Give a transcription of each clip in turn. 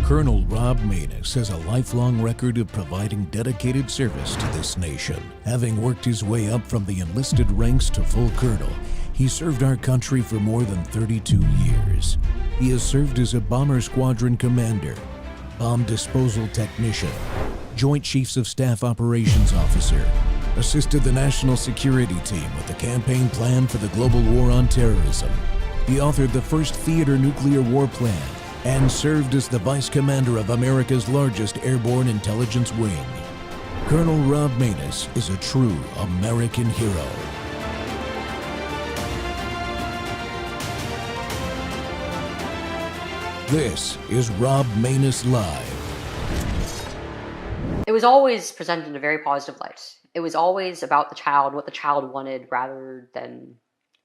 Colonel Rob Maness has a lifelong record of providing dedicated service to this nation. Having worked his way up from the enlisted ranks to full colonel, he served our country for more than 32 years. He has served as a bomber squadron commander, bomb disposal technician, Joint Chiefs of Staff Operations Officer, assisted the National Security Team with the campaign plan for the global war on terrorism. He authored the first theater nuclear war plan and served as the Vice Commander of America's largest airborne intelligence wing. Colonel Rob Maness is a true American hero. This is Rob Maness Live. It was always presented in a very positive light. It was always about the child, what the child wanted, rather than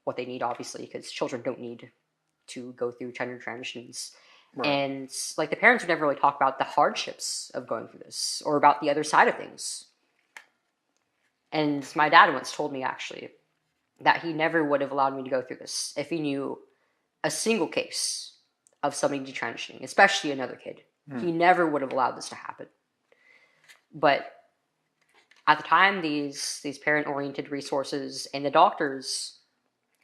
what they need, obviously, because children don't need to go through gender transitions. Right. And like the parents would never really talk about the hardships of going through this or about the other side of things. And my dad once told me, actually, that he never would have allowed me to go through this if he knew a single case of somebody detransitioning, especially another kid. He never would have allowed this to happen. But at the time, these parent-oriented resources and the doctors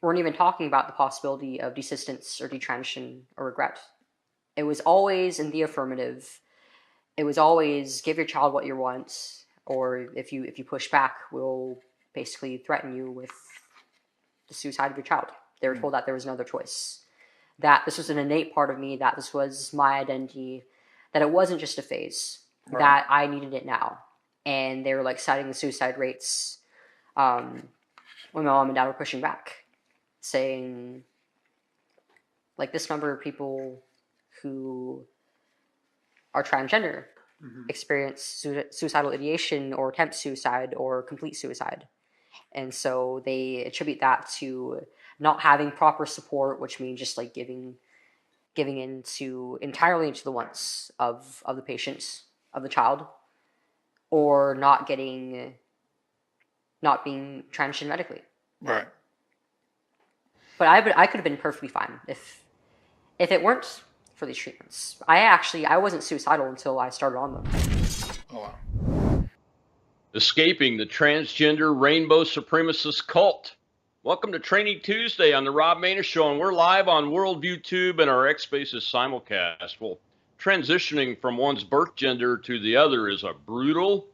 weren't even talking about the possibility of desistance or detransition or regret. It was always in the affirmative. It was always give your child what you want, or if you push back, we'll basically threaten you with the suicide of your child. They were told that there was no other choice. That this was an innate part of me, that this was my identity, that it wasn't just a phase, right, that I needed it now. And they were like citing the suicide rates when my mom and dad were pushing back, saying like this number of people who are transgender experience suicidal ideation or attempt suicide or complete suicide. And so they attribute that to not having proper support, which means just like giving entirely into the wants of the patient, of the child, or not being transitioned medically. Right. But I could have been perfectly fine if it weren't for these treatments. I wasn't suicidal until I started on them. Oh, wow. Escaping the transgender rainbow supremacist cult. Welcome to Training Tuesday on the Rob Maness Show, and we're live on Worldview Tube and our X Spaces simulcast. Well, transitioning from one's birth gender to the other is a brutal,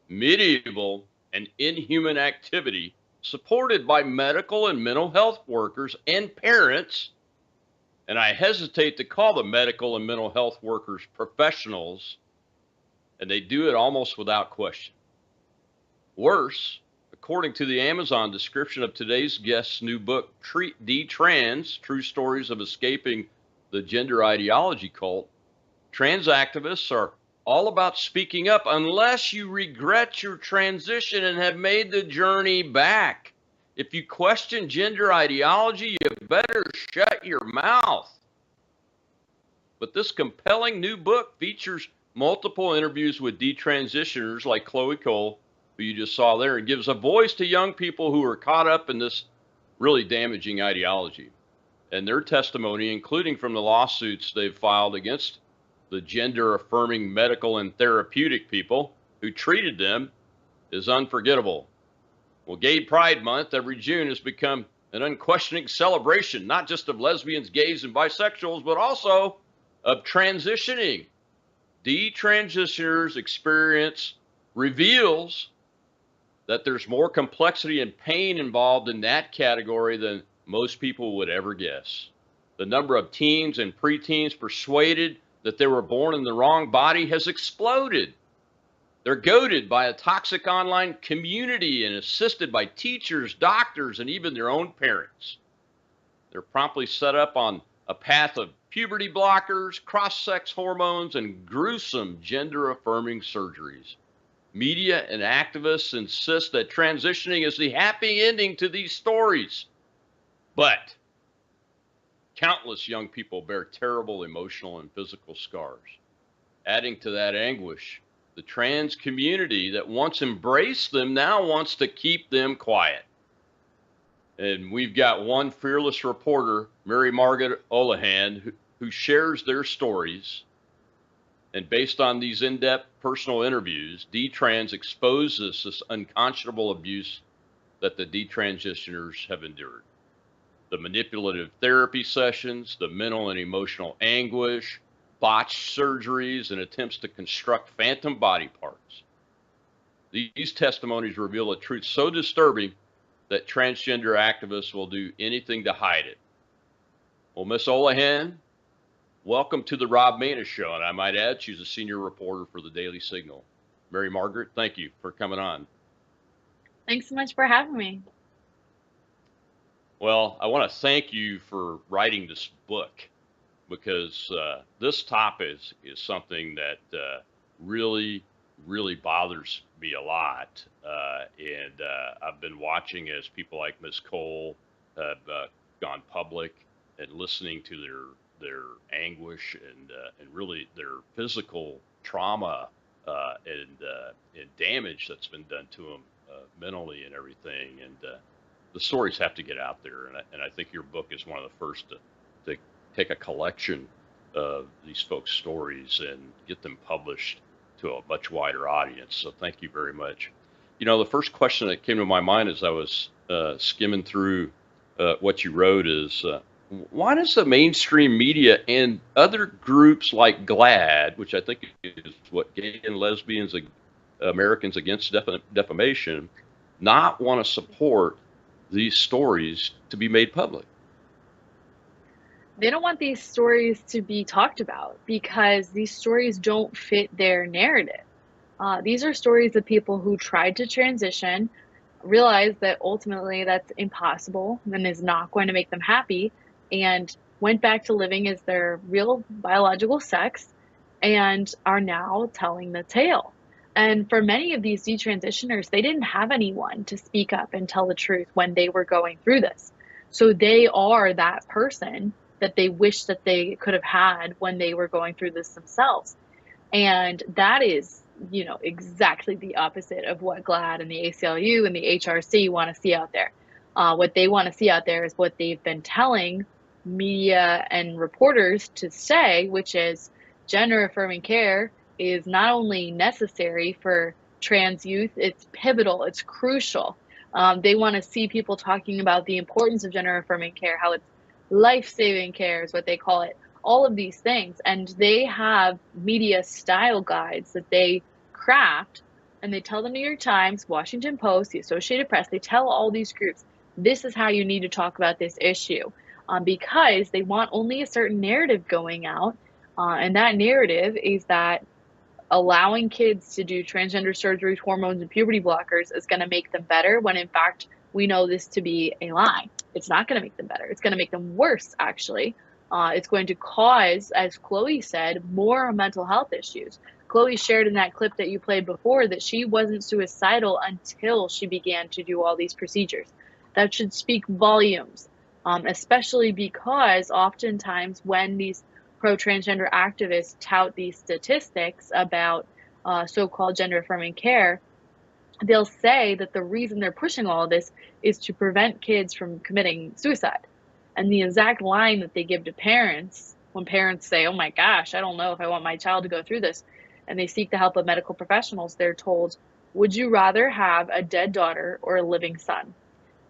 medieval, and inhuman activity supported by medical and mental health workers and parents. And I hesitate to call the medical and mental health workers professionals, and they do it almost without question. Worse, according to the Amazon description of today's guest's new book, D-Trans, True Stories of Escaping the Gender Ideology Cult, trans activists are all about speaking up unless you regret your transition and have made the journey back. If you question gender ideology, you better shut your mouth. But this compelling new book features multiple interviews with detransitioners like Chloe Cole, who you just saw there, and gives a voice to young people who are caught up in this really damaging ideology. And their testimony, including from the lawsuits they've filed against the gender-affirming medical and therapeutic people who treated them, is unforgettable. Well, Gay Pride Month every June has become an unquestioning celebration, not just of lesbians, gays, and bisexuals, but also of transitioning. Detransitioners' experience reveals that there's more complexity and pain involved in that category than most people would ever guess. The number of teens and preteens persuaded that they were born in the wrong body has exploded. They're goaded by a toxic online community and assisted by teachers, doctors, and even their own parents. They're promptly set up on a path of puberty blockers, cross-sex hormones, and gruesome gender-affirming surgeries. Media and activists insist that transitioning is the happy ending to these stories. But countless young people bear terrible emotional and physical scars. Adding to that anguish, the trans community that once embraced them now wants to keep them quiet. And we've got one fearless reporter, Mary Margaret Olahan, who shares their stories And based on these in-depth personal interviews, D-Trans exposes this unconscionable abuse that the detransitioners have endured. The manipulative therapy sessions, the mental and emotional anguish, botched surgeries, and attempts to construct phantom body parts. These testimonies reveal a truth so disturbing that transgender activists will do anything to hide it. Well, Miss Olahan, welcome to the Rob Maness Show, and I might add, she's a senior reporter for the Daily Signal. Mary Margaret, thank you for coming on. Thanks so much for having me. Well, I want to thank you for writing this book, because this topic is something that really bothers me a lot. And I've been watching as people like Ms. Cole have gone public and listening to their anguish and really their physical trauma and damage that's been done to them mentally and everything. And the stories have to get out there. And I think your book is one of the first to take a collection of these folks' stories and get them published to a much wider audience. So thank you very much. You know, the first question that came to my mind as I was skimming through what you wrote is, why does the mainstream media and other groups like GLAAD, which I think is what Gay and Lesbians Americans Against Defamation, not want to support these stories to be made public? They don't want these stories to be talked about because these stories don't fit their narrative. These are stories of people who tried to transition, realized that ultimately that's impossible and is not going to make them happy, and went back to living as their real biological sex and are now telling the tale. And for many of these detransitioners, they didn't have anyone to speak up and tell the truth when they were going through this. So they are that person that they wish that they could have had when they were going through this themselves. And that is, you know, exactly the opposite of what GLAAD and the ACLU and the HRC want to see out there. What they want to see out there is what they've been telling media and reporters to say, which is gender affirming care is not only necessary for trans youth, it's pivotal, it's crucial. They want to see people talking about the importance of gender affirming care, how it's life-saving care is what they call it, all of these things. And they have media style guides that they craft, and they tell the New York Times, Washington Post, the Associated Press, they tell all these groups, this is how you need to talk about this issue, because they want only a certain narrative going out. And that narrative is that allowing kids to do transgender surgeries, hormones, and puberty blockers is going to make them better, when in fact we know this to be a lie. It's not going to make them better. It's going to make them worse, actually. It's going to cause, as Chloe said, more mental health issues. Chloe shared in that clip that you played before that she wasn't suicidal until she began to do all these procedures. That should speak volumes, especially because oftentimes when these pro-transgender activists tout these statistics about so-called gender-affirming care, they'll say that the reason they're pushing all of this is to prevent kids from committing suicide. And the exact line that they give to parents, when parents say, oh my gosh, I don't know if I want my child to go through this, and they seek the help of medical professionals, they're told, would you rather have a dead daughter or a living son?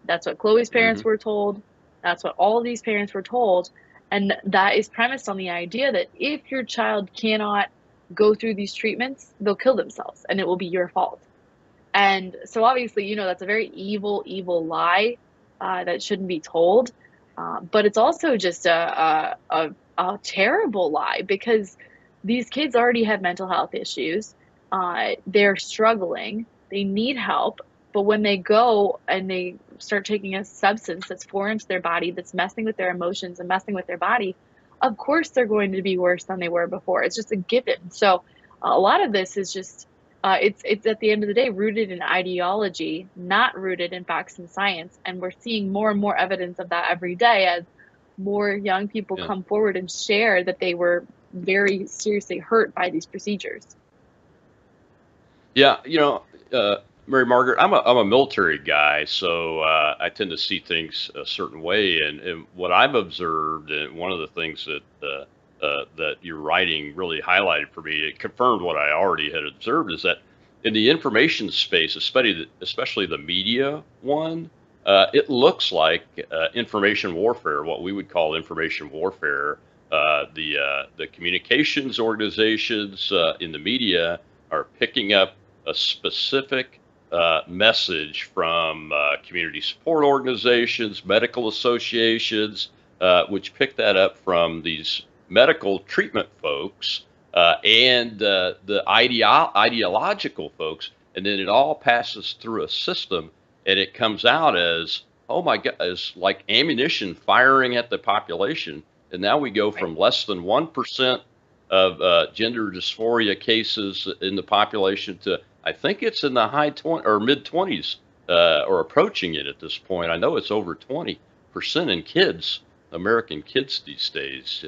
That's what Chloe's parents were told. That's what all of these parents were told. And that is premised on the idea that if your child cannot go through these treatments, they'll kill themselves and it will be your fault. And so obviously, you know, that's a very evil, evil lie that shouldn't be told. But it's also just a terrible lie, because these kids already have mental health issues. They're struggling. They need help. But when they go and they start taking a substance that's foreign to their body, that's messing with their emotions and messing with their body, of course they're going to be worse than they were before. It's just a given. So a lot of this is just, it's at the end of the day rooted in ideology, not rooted in facts and science. And we're seeing more and more evidence of that every day as more young people come forward and share that they were very seriously hurt by these procedures. Yeah, you know, Mary Margaret, I'm a military guy, so I tend to see things a certain way. And what I've observed, and one of the things that that your writing really highlighted for me. It confirmed what I already had observed, is that in the information space, especially the media one, it looks like information warfare, what we would call information warfare. The communications organizations in the media are picking up a specific message from community support organizations, medical associations, which pick that up from these medical treatment folks and the ideological folks, and then it all passes through a system, and it comes out as, oh my God, as like ammunition firing at the population. And now we go from less than 1% of gender dysphoria cases in the population to, I think it's in the high 20 or mid 20s or approaching it at this point. I know it's over 20% in kids, American kids these days,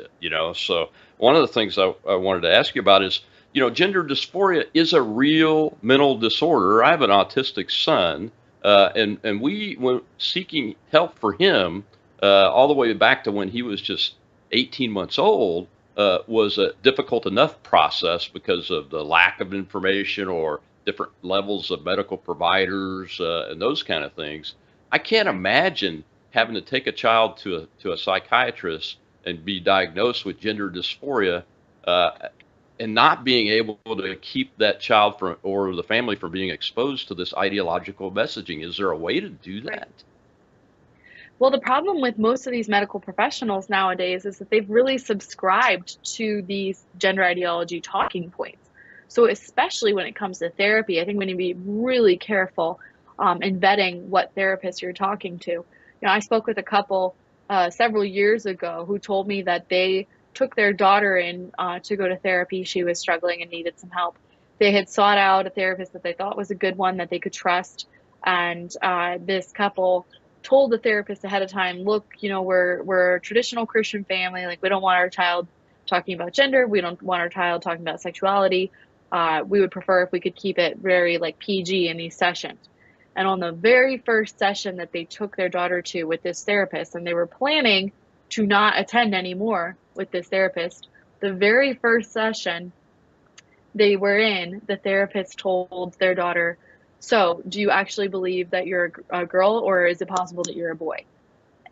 So one of the things I wanted to ask you about is, gender dysphoria is a real mental disorder. I have an autistic son, and we were seeking help for him all the way back to when he was just 18 months old. Was a difficult enough process because of the lack of information or different levels of medical providers and those kind of things. I can't imagine having to take a child to a psychiatrist and be diagnosed with gender dysphoria and not being able to keep that child from, or the family from, being exposed to this ideological messaging. Is there a way to do that? Well, the problem with most of these medical professionals nowadays is that they've really subscribed to these gender ideology talking points. So especially when it comes to therapy, I think we need to be really careful in vetting what therapist you're talking to. I spoke with a couple several years ago who told me that they took their daughter in to go to therapy. She was struggling and needed some help. They had sought out a therapist that they thought was a good one that they could trust. And this couple told the therapist ahead of time, look, we're a traditional Christian family. Like, we don't want our child talking about gender. We don't want our child talking about sexuality. We would prefer if we could keep it very like PG in these sessions. And on the very first session that they took their daughter to with this therapist, and they were planning to not attend anymore with this therapist, the very first session they were in, the therapist told their daughter, so do you actually believe that you're a girl, or is it possible that you're a boy?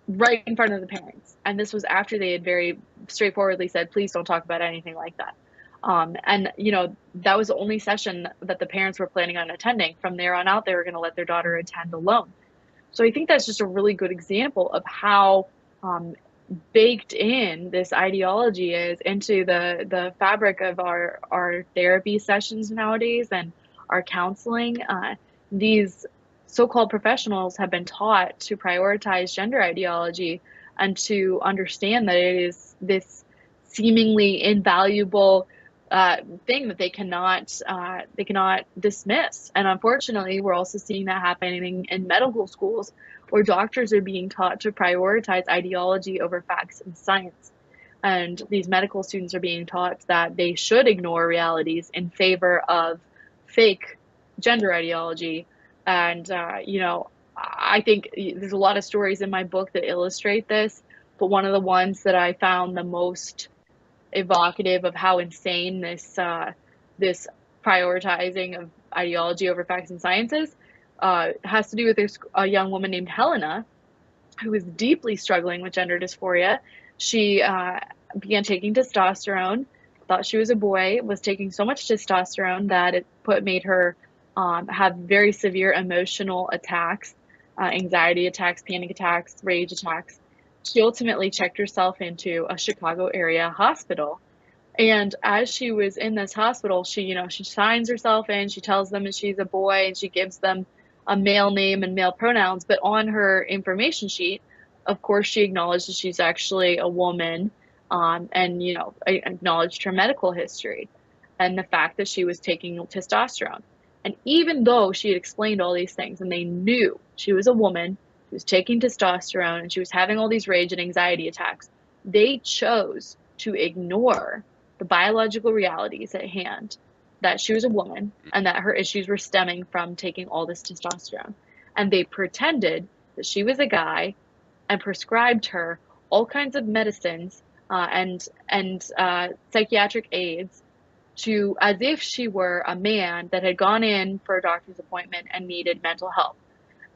Right in front of the parents. And this was after they had very straightforwardly said, please don't talk about anything like that. And that was the only session that the parents were planning on attending. From there on out, they were going to let their daughter attend alone. So I think that's just a really good example of how baked in this ideology is into the fabric of our therapy sessions nowadays and our counseling. These so-called professionals have been taught to prioritize gender ideology and to understand that it is this seemingly invaluable thing that they cannot dismiss. And unfortunately, we're also seeing that happening in medical schools, where doctors are being taught to prioritize ideology over facts and science. And these medical students are being taught that they should ignore realities in favor of fake gender ideology. And I think there's a lot of stories in my book that illustrate this, but one of the ones that I found the most evocative of how insane this prioritizing of ideology over facts and sciences has to do with a young woman named Helena, who was deeply struggling with gender dysphoria. She began taking testosterone, thought she was a boy, was taking so much testosterone that it made her have very severe emotional attacks, anxiety attacks, panic attacks, rage attacks. She ultimately checked herself into a Chicago area hospital. And as she was in this hospital, she signs herself in, she tells them that she's a boy, and she gives them a male name and male pronouns. But on her information sheet, of course, she acknowledged that she's actually a woman, and acknowledged her medical history and the fact that she was taking testosterone. And even though she had explained all these things and they knew she was a woman, she was taking testosterone, and she was having all these rage and anxiety attacks, they chose to ignore the biological realities at hand, that she was a woman and that her issues were stemming from taking all this testosterone. And they pretended that she was a guy and prescribed her all kinds of medicines and psychiatric aids to as if she were a man that had gone in for a doctor's appointment and needed mental help.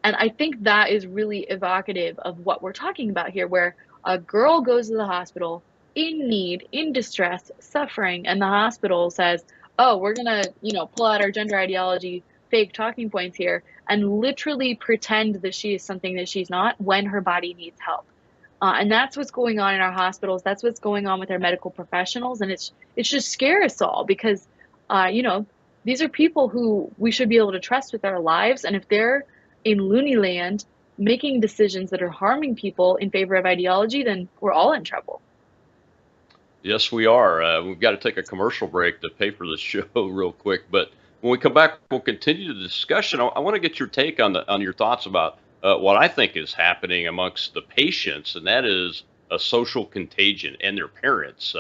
And I think that is really evocative of what we're talking about here, where a girl goes to the hospital in need, in distress, suffering, and the hospital says, oh, we're gonna, pull out our gender ideology fake talking points here and literally pretend that she is something that she's not when her body needs help. And that's what's going on in our hospitals. That's what's going on with our medical professionals, and it's just scare us all because, these are people who we should be able to trust with our lives, and if they're in loony land making decisions that are harming people in favor of ideology, then we're all in trouble. Yes, we are. We've got to take a commercial break to pay for the show real quick. But when we come back, we'll continue the discussion. I want to get your take on your thoughts about what I think is happening amongst the patients, and that is a social contagion and their parents.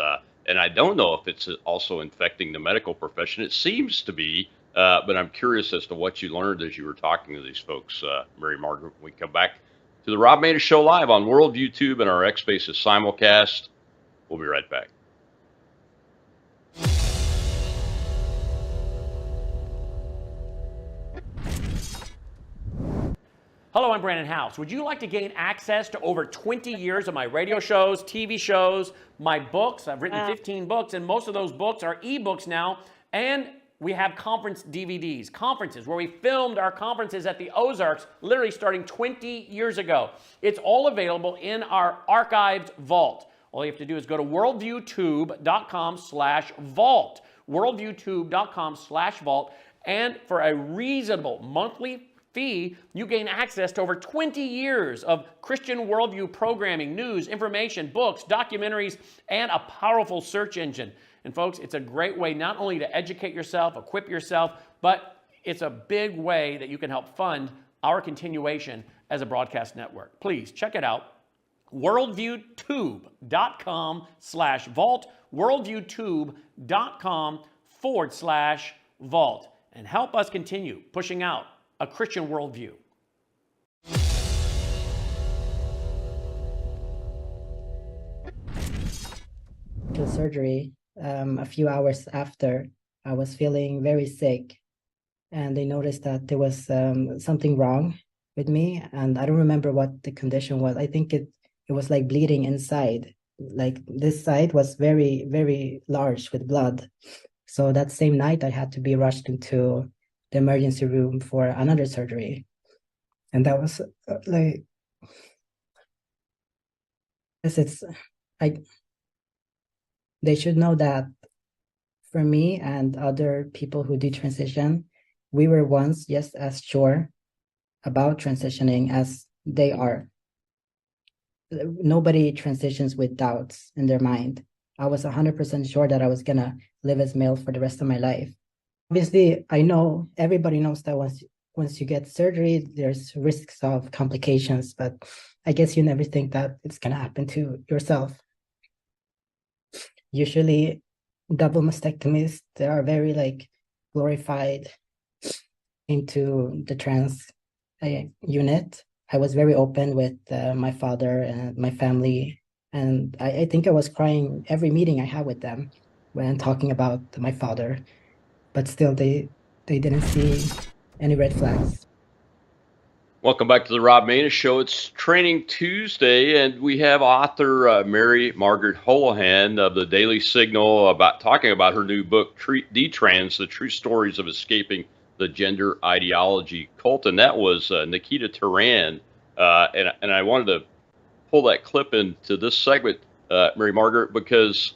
And I don't know if it's also infecting the medical profession. It seems to be, but I'm curious as to what you learned as you were talking to these folks, Mary Margaret. When we come back to the Rob Maness Show live on World YouTube and our X Spaces simulcast. We'll be right back. Hello, I'm Brandon House. Would you like to gain access to over 20 years of my radio shows, TV shows, my books? I've written 15 books, and most of those books are ebooks now. And we have conference DVDs, conferences where we filmed our conferences at the Ozarks, literally starting 20 years ago. It's all available in our archived vault. All you have to do is go to worldviewtube.com/vault, worldviewtube.com/vault, and for a reasonable monthly fee, you gain access to over 20 years of Christian worldview programming, news, information, books, documentaries, and a powerful search engine. And folks, it's a great way not only to educate yourself, equip yourself, but it's a big way that you can help fund our continuation as a broadcast network. Please check it out. worldviewtube.com/vault, worldviewtube.com/vault, and help us continue pushing out a Christian worldview. To surgery, a few hours after, I was feeling very sick, and they noticed that there was something wrong with me, and I don't remember what the condition was. I think it was like bleeding inside. Like this side was very, very large with blood. So that same night I had to be rushed into the emergency room for another surgery. And that was they should know that for me and other people who do transition, we were once just as sure about transitioning as they are. Nobody transitions with doubts in their mind. I was 100% sure that I was gonna live as male for the rest of my life. Obviously, I know everybody knows that once you get surgery, there's risks of complications, but I guess you never think that it's gonna happen to yourself. Usually, double mastectomies, they are very glorified into the trans unit. I was very open with my father and my family, and I think I was crying every meeting I had with them when talking about my father, but still they didn't see any red flags. Welcome back to the Rob Maness Show. It's Training Tuesday, and we have author Mary Margaret Holohan of the Daily Signal talking about her new book, D-Trans, The True Stories of Escaping the Gender Ideology Cult, and that was Nikita Turan, and I wanted to pull that clip into this segment, Mary Margaret, because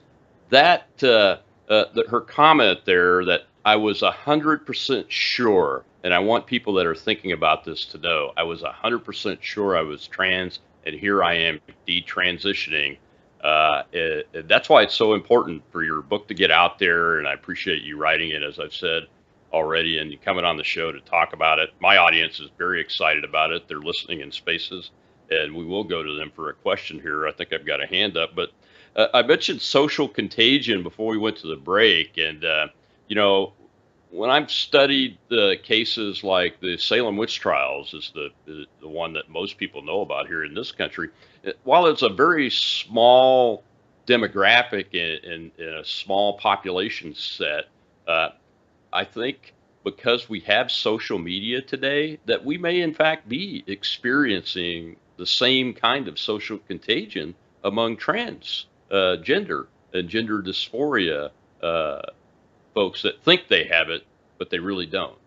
that her comment there that I was 100% sure, and I want people that are thinking about this to know, I was 100% sure I was trans, and here I am detransitioning. That's why it's so important for your book to get out there, and I appreciate you writing it, as I've said already, and you coming on the show to talk about it. My audience is very excited about it. They're listening in Spaces, and we will go to them for a question here. I think I've got a hand up, but I mentioned social contagion before we went to the break, and when I've studied the cases like the Salem witch trials, is the one that most people know about here in this country. While it's a very small demographic in a small population set. I think because we have social media today, that we may in fact be experiencing the same kind of social contagion among trans gender and gender dysphoria folks that think they have it, but they really don't.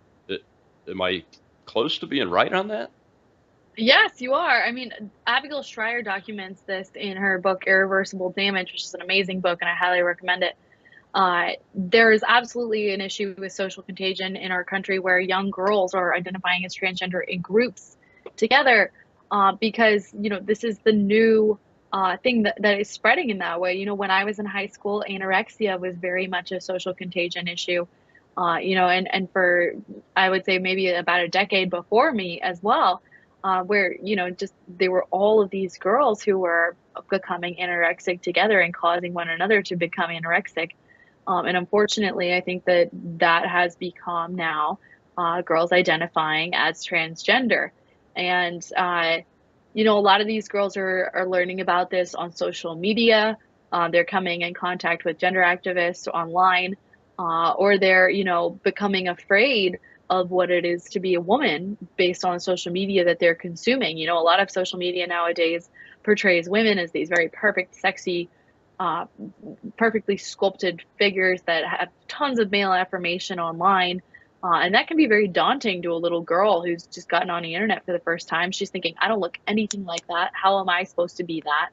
Am I close to being right on that? Yes, you are. I mean, Abigail Schreier documents this in her book Irreversible Damage, which is an amazing book, and I highly recommend it. There is absolutely an issue with social contagion in our country where young girls are identifying as transgender in groups together because, this is the new thing that is spreading in that way. When I was in high school, anorexia was very much a social contagion issue, and for, I would say, maybe about a decade before me as well. Where just there were all of these girls who were becoming anorexic together and causing one another to become anorexic. And unfortunately, I think that has become now girls identifying as transgender. And, a lot of these girls are learning about this on social media. They're coming in contact with gender activists online, or they're, becoming afraid of what it is to be a woman based on social media that they're consuming. A lot of social media nowadays portrays women as these very perfect, sexy, perfectly sculpted figures that have tons of male affirmation online. And that can be very daunting to a little girl who's just gotten on the internet for the first time. She's thinking, I don't look anything like that. How am I supposed to be that?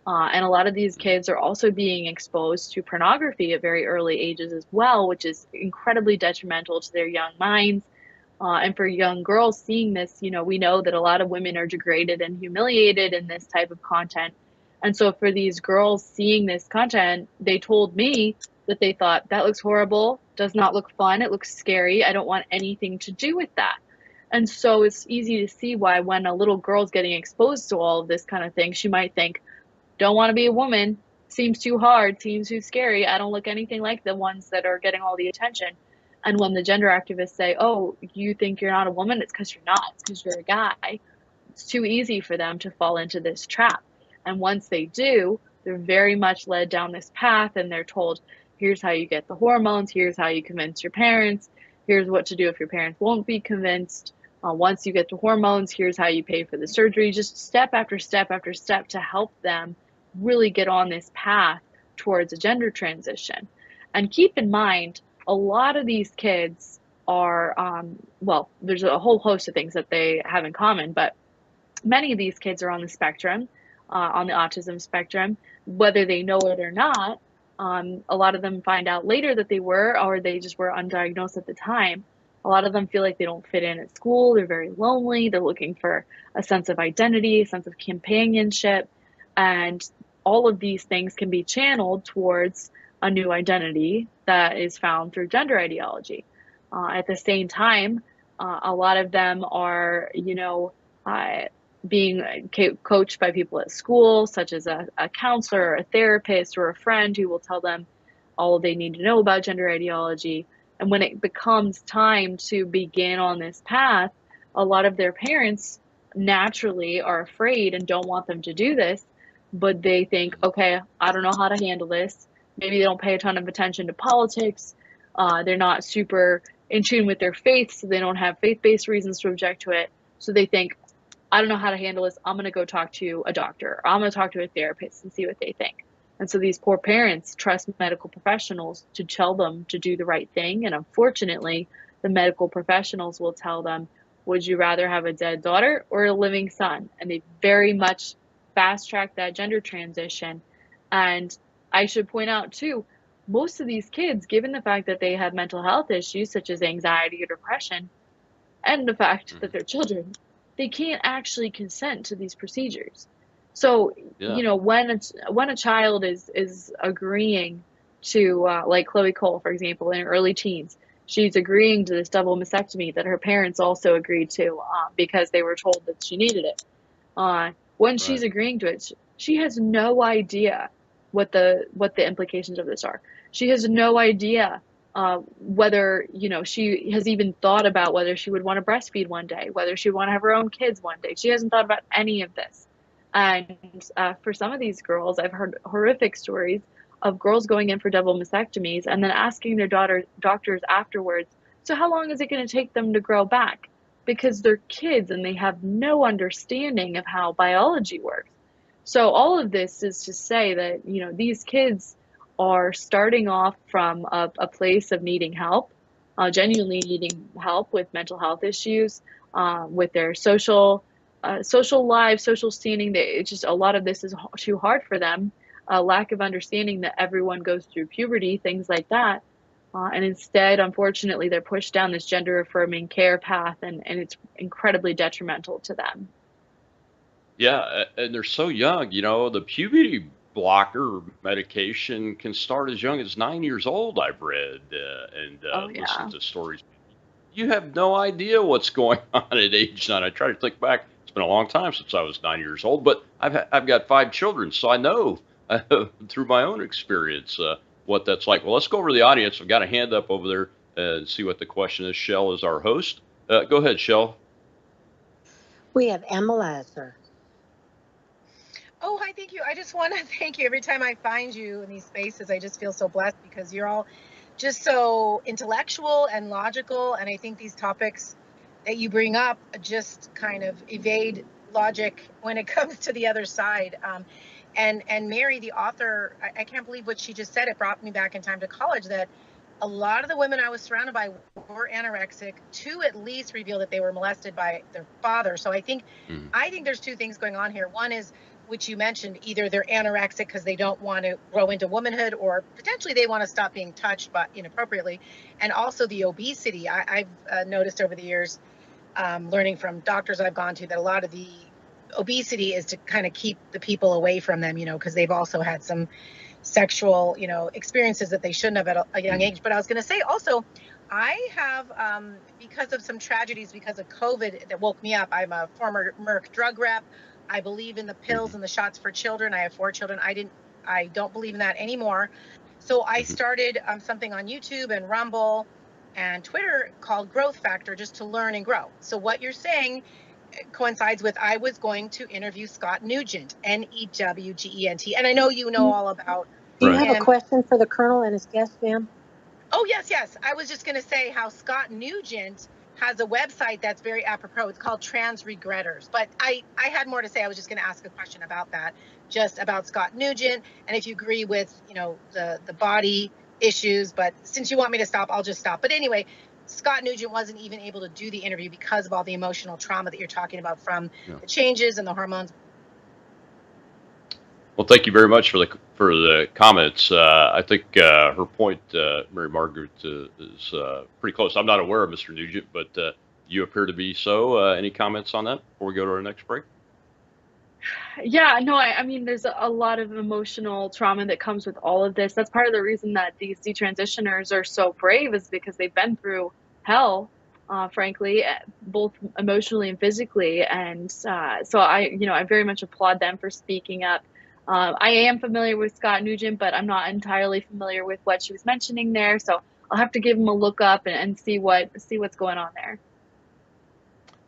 And a lot of these kids are also being exposed to pornography at very early ages as well, which is incredibly detrimental to their young minds. And for young girls seeing this, we know that a lot of women are degraded and humiliated in this type of content. And so for these girls seeing this content, they told me that they thought, that looks horrible, does not look fun, it looks scary, I don't want anything to do with that. And so it's easy to see why when a little girl's getting exposed to all of this kind of thing, she might think, don't want to be a woman, seems too hard, seems too scary, I don't look anything like the ones that are getting all the attention. And when the gender activists say, oh, you think you're not a woman, it's because you're not, it's because you're a guy, it's too easy for them to fall into this trap. And once they do, they're very much led down this path, and they're told, here's how you get the hormones, here's how you convince your parents, here's what to do if your parents won't be convinced. Once you get the hormones, here's how you pay for the surgery, just step after step after step to help them really get on this path towards a gender transition. And keep in mind, a lot of these kids are, there's a whole host of things that they have in common, but many of these kids are on the spectrum, on the autism spectrum, whether they know it or not. A lot of them find out later that they were, or they just were undiagnosed at the time. A lot of them feel like they don't fit in at school. They're very lonely. They're looking for a sense of identity, a sense of companionship. And all of these things can be channeled towards a new identity that is found through gender ideology. At the same time, a lot of them are, being coached by people at school, such as a counselor, or a therapist, or a friend who will tell them all they need to know about gender ideology. And when it becomes time to begin on this path, a lot of their parents naturally are afraid and don't want them to do this, but they think, okay, I don't know how to handle this. Maybe they don't pay a ton of attention to politics. They're not super in tune with their faith, so they don't have faith-based reasons to object to it. So they think, I don't know how to handle this. I'm going to go talk to a doctor, or I'm going to talk to a therapist and see what they think. And so these poor parents trust medical professionals to tell them to do the right thing. And unfortunately, the medical professionals will tell them, would you rather have a dead daughter or a living son? And they very much fast track that gender transition. And I should point out too, most of these kids, given the fact that they have mental health issues such as anxiety or depression, and the fact that they're children, they can't actually consent to these procedures. So, when a child is agreeing to, like Chloe Cole, for example, in her early teens, she's agreeing to this double mastectomy that her parents also agreed to because they were told that she needed it. When she's agreeing to it, she has no idea what the implications of this are. She has no idea whether, she has even thought about whether she would want to breastfeed one day, whether she would want to have her own kids one day. She hasn't thought about any of this. And for some of these girls, I've heard horrific stories of girls going in for double mastectomies and then asking their doctors afterwards, so how long is it going to take them to grow back? Because they're kids and they have no understanding of how biology works. So all of this is to say that, you know, these kids are starting off from a place of needing help, genuinely needing help with mental health issues, with their social lives, social standing. It's just a lot of this is too hard for them. A lack of understanding that everyone goes through puberty, things like that. And instead, unfortunately, they're pushed down this gender affirming care path, and it's incredibly detrimental to them. Yeah, and they're so young. You know, the puberty blocker medication can start as young as 9 years old. I've read and Oh, yeah. listened to stories. You have no idea what's going on at age 9. I try to think back. It's been a long time since I was 9 years old, but I've got 5 children, so I know through my own experience what that's like. Well, let's go over to the audience. I've got a hand up over there and see what the question is. Shell is our host. Go ahead, Shell. We have Emma sir. Oh, hi, thank you. I just want to thank you. Every time I find you in these spaces, I just feel so blessed because you're all just so intellectual and logical. And I think these topics that you bring up just kind of evade logic when it comes to the other side. And Mary, the author, I can't believe what she just said. It brought me back in time to college that a lot of the women I was surrounded by were anorexic. 2 at least revealed that they were molested by their father. So I think there's 2 things going on here. One is, which you mentioned, either they're anorexic because they don't want to grow into womanhood, or potentially they want to stop being touched but inappropriately. And also the obesity. I've noticed over the years, learning from doctors I've gone to, that a lot of the obesity is to kind of keep the people away from them, you know, because they've also had some sexual, you know, experiences that they shouldn't have at a young age. But I was going to say also, I have, because of some tragedies, because of COVID that woke me up, I'm a former Merck drug rep. I believe in the pills and the shots for children. I have 4 children. I don't believe in that anymore. So I started something on YouTube and Rumble and Twitter called Growth Factor, just to learn and grow. So what you're saying coincides with, I was going to interview Scott Nugent, Newgent. And I know you know all about Do you have a question for the Colonel and his guest, ma'am? Oh, yes. I was just going to say how Scott Nugent has a website that's very apropos. It's called Trans Regretters. But I had more to say. I was just going to ask a question about that, just about Scott Nugent, and if you agree with, you know, the body issues. But since you want me to stop, I'll just stop. But anyway, Scott Nugent wasn't even able to do the interview because of all the emotional trauma that you're talking about from the changes and the hormones. Well, thank you very much for the comments. I think her point, Mary Margaret, is pretty close. I'm not aware of Mr. Nugent, but you appear to be so. Any comments on that before we go to our next break? Yeah, no, I mean, there's a lot of emotional trauma that comes with all of this. That's part of the reason that these detransitioners are so brave, is because they've been through hell, frankly, both emotionally and physically. And so I very much applaud them for speaking up. I am familiar with Scott Nugent, but I'm not entirely familiar with what she was mentioning there. So I'll have to give him a look up and see what's going on there.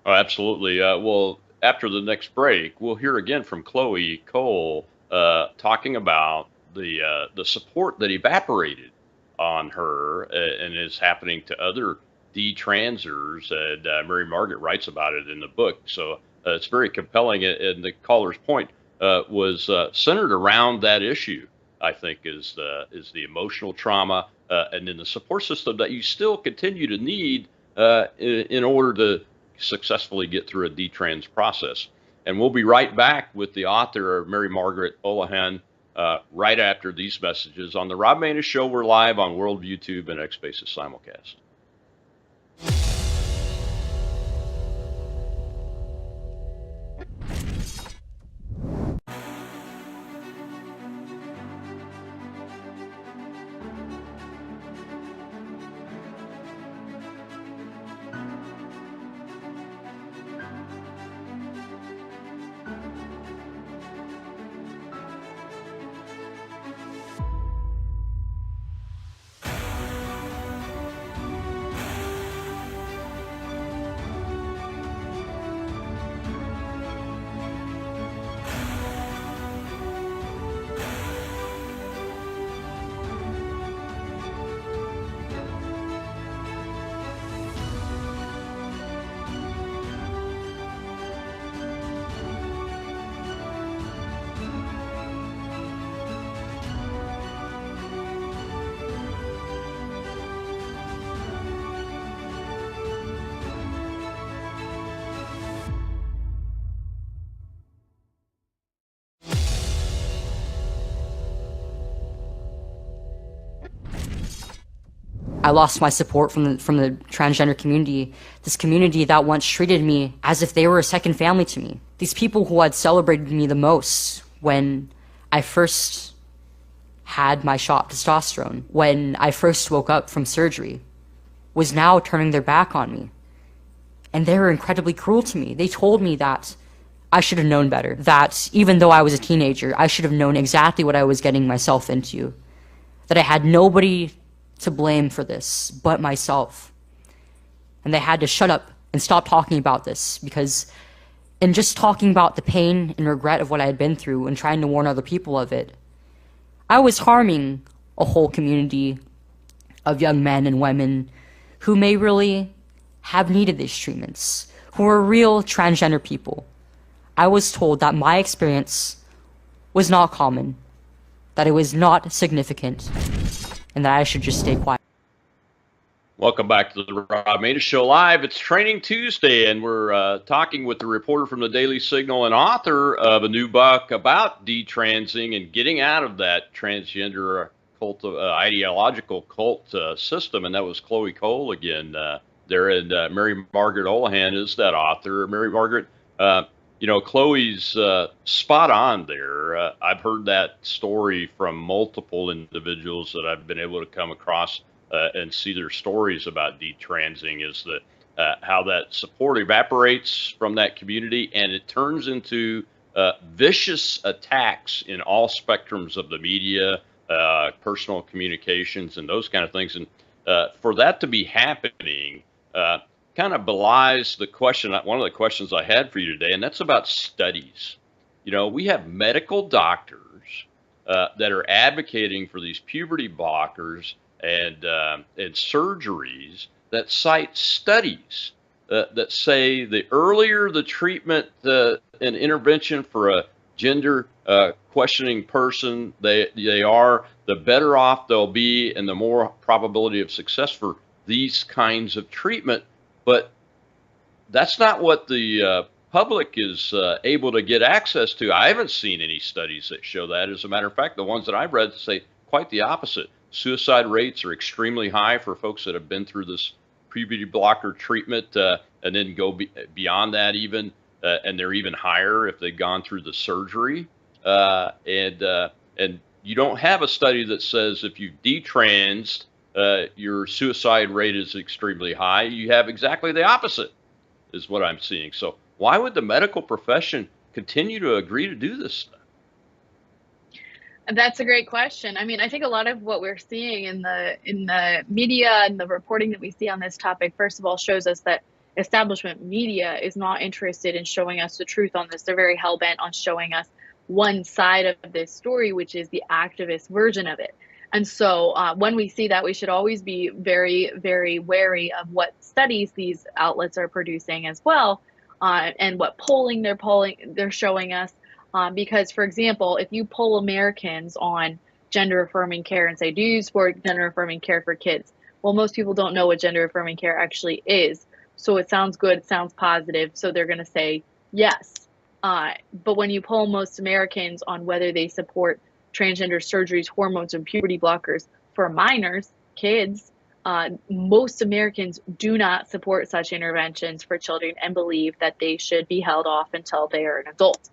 Oh, absolutely. Well, after the next break, we'll hear again from Chloe Cole talking about the support that evaporated on her and is happening to other detransers. And Mary Margaret writes about it in the book. So it's very compelling. And the caller's point was centered around that issue, I think, is the emotional trauma and then the support system that you still continue to need in order to successfully get through a detrans process. And we'll be right back with the author, Mary Margaret Olohan, right after these messages on the Rob Maness Show. We're live on Worldview Tube and X Spaces simulcast. I lost my support from the transgender community, this community that once treated me as if they were a second family to me. These people who had celebrated me the most when I first had my shot of testosterone, when I first woke up from surgery, was now turning their back on me. And they were incredibly cruel to me. They told me that I should have known better, that even though I was a teenager, I should have known exactly what I was getting myself into, that I had nobody to blame for this but myself. And they had to shut up and stop talking about this, because in just talking about the pain and regret of what I had been through and trying to warn other people of it, I was harming a whole community of young men and women who may really have needed these treatments, who are real transgender people. I was told that my experience was not common, that it was not significant, and that I should just stay quiet. Welcome back to the Rob Maness Show Live. It's Training Tuesday, and we're talking with the reporter from the Daily Signal and author of a new book about detransing and getting out of that transgender cult, ideological cult system, and that was Chloe Cole again there. And Mary Margaret Olahan is that author. Mary Margaret, Chloe's spot on there. I've heard that story from multiple individuals that I've been able to come across and see their stories about detransing, is that how that support evaporates from that community and it turns into vicious attacks in all spectrums of the media, personal communications, and those kind of things. And for that to be happening kind of belies the question, one of the questions I had for you today, and that's about studies. We have medical doctors that are advocating for these puberty blockers and surgeries that cite studies that say the earlier the treatment and intervention for a gender questioning person they are, the better off they'll be and the more probability of success for these kinds of treatment. But that's not what the public is able to get access to. I haven't seen any studies that show that. As a matter of fact, the ones that I've read say quite the opposite. Suicide rates are extremely high for folks that have been through this puberty blocker treatment and then go beyond that even, and they're even higher if they've gone through the surgery. And you don't have a study that says if you detransed, your suicide rate is extremely high. You have exactly the opposite is what I'm seeing. So why would the medical profession continue to agree to do this stuff? That's a great question. I mean, I think a lot of what we're seeing in the media and the reporting that we see on this topic, first of all, shows us that establishment media is not interested in showing us the truth on this. They're very hell-bent on showing us one side of this story, which is the activist version of it. And so when we see that, we should always be very, very wary of what studies these outlets are producing as well, and what polling they're showing us. Because, for example, if you poll Americans on gender affirming care and say, do you support gender affirming care for kids? Well, most people don't know what gender affirming care actually is. So it sounds good, it sounds positive, so they're going to say yes. But when you poll most Americans on whether they support transgender surgeries, hormones, and puberty blockers for minors, kids, most Americans do not support such interventions for children and believe that they should be held off until they are an adult.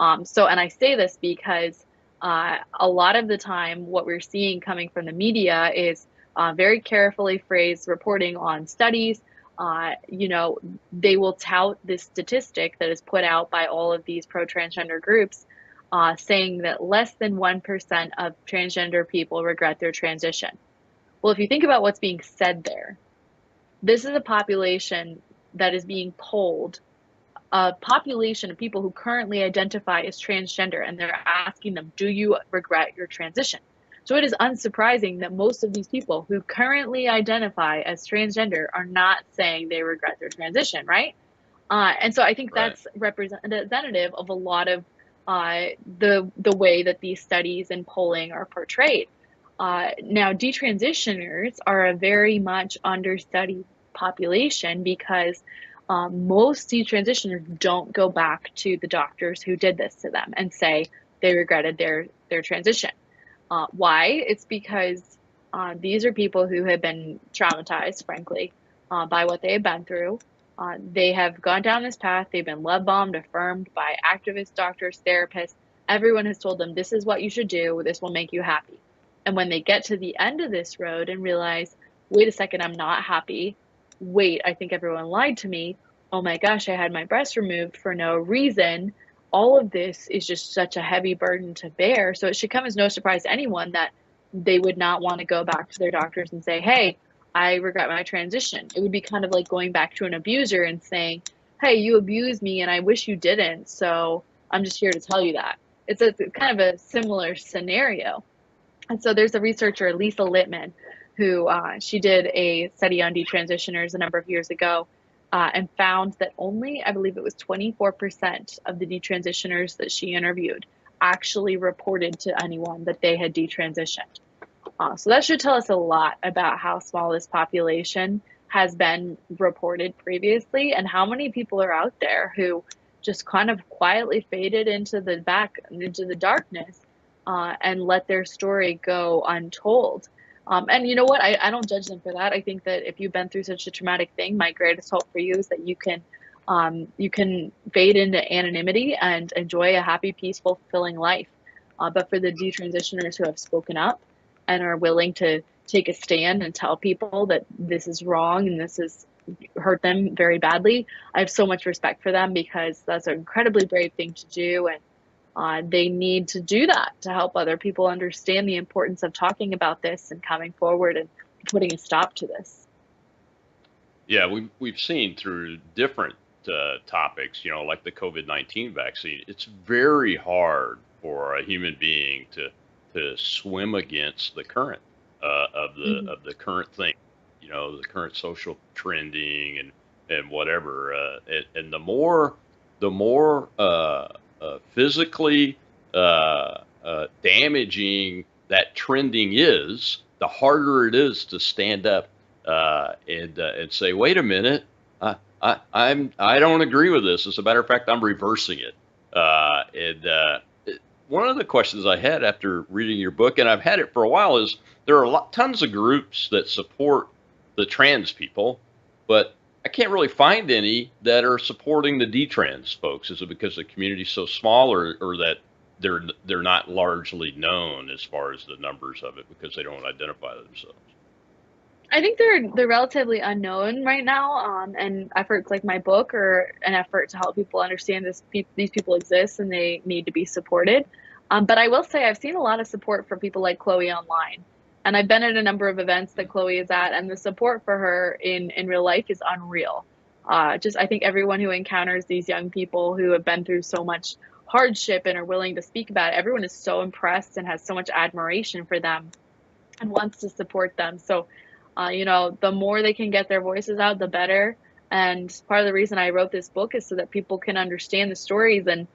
And I say this because a lot of the time what we're seeing coming from the media is very carefully phrased reporting on studies. They will tout this statistic that is put out by all of these pro-transgender groups, saying that less than 1% of transgender people regret their transition. Well, if you think about what's being said there, this is a population that is being polled, a population of people who currently identify as transgender, and they're asking them, do you regret your transition? So it is unsurprising that most of these people who currently identify as transgender are not saying they regret their transition, right? And so I think that's representative of a lot of the way that these studies and polling are portrayed. Now, detransitioners are a very much understudied population because most detransitioners don't go back to the doctors who did this to them and say they regretted their transition. Why? It's because These are people who have been traumatized, frankly, by what they have been through. They have gone down this path. They've been love bombed, affirmed by activists, doctors, therapists. Everyone has told them, this is what you should do. This will make you happy. And when they get to the end of this road and realize, wait a second, I'm not happy. Wait, I think everyone lied to me. Oh my gosh, I had my breast removed for no reason. All of this is just such a heavy burden to bear. So it should come as no surprise to anyone that they would not want to go back to their doctors and say, hey, I regret my transition. It would be kind of like going back to an abuser and saying, hey, you abused me and I wish you didn't. So I'm just here to tell you that. It's a kind of a similar scenario. And so there's a researcher, Lisa Littman, who she did a study on detransitioners a number of years ago and found that only, I believe it was 24% of the detransitioners that she interviewed actually reported to anyone that they had detransitioned. So that should tell us a lot about how small this population has been reported previously and how many people are out there who just kind of quietly faded into the darkness and let their story go untold. And you know what? I don't judge them for that. I think that if you've been through such a traumatic thing, my greatest hope for you is that you can fade into anonymity and enjoy a happy, peaceful, fulfilling life. But for the detransitioners who have spoken up and are willing to take a stand and tell people that this is wrong and this has hurt them very badly, I have so much respect for them because that's an incredibly brave thing to do. And they need to do that to help other people understand the importance of talking about this and coming forward and putting a stop to this. Yeah, we've seen through different topics, like the COVID-19 vaccine. It's very hard for a human being to swim against the current of the current thing, the current social trending and whatever. And the more physically damaging that trending is, the harder it is to stand up and say, wait a minute, I don't agree with this. As a matter of fact, I'm reversing it. One of the questions I had after reading your book, and I've had it for a while, is there are tons of groups that support the trans people, but I can't really find any that are supporting the detrans folks. Is it because the community's so small, or that they're not largely known as far as the numbers of it because they don't identify themselves? I think they're relatively unknown right now, and efforts like my book are an effort to help people understand these people exist and they need to be supported. But I will say I've seen a lot of support for people like Chloe online, and I've been at a number of events that Chloe is at, and the support for her in real life is unreal. I think everyone who encounters these young people who have been through so much hardship and are willing to speak about it, everyone is so impressed and has so much admiration for them and wants to support them. So the more they can get their voices out, the better. And part of the reason I wrote this book is so that people can understand the stories. And,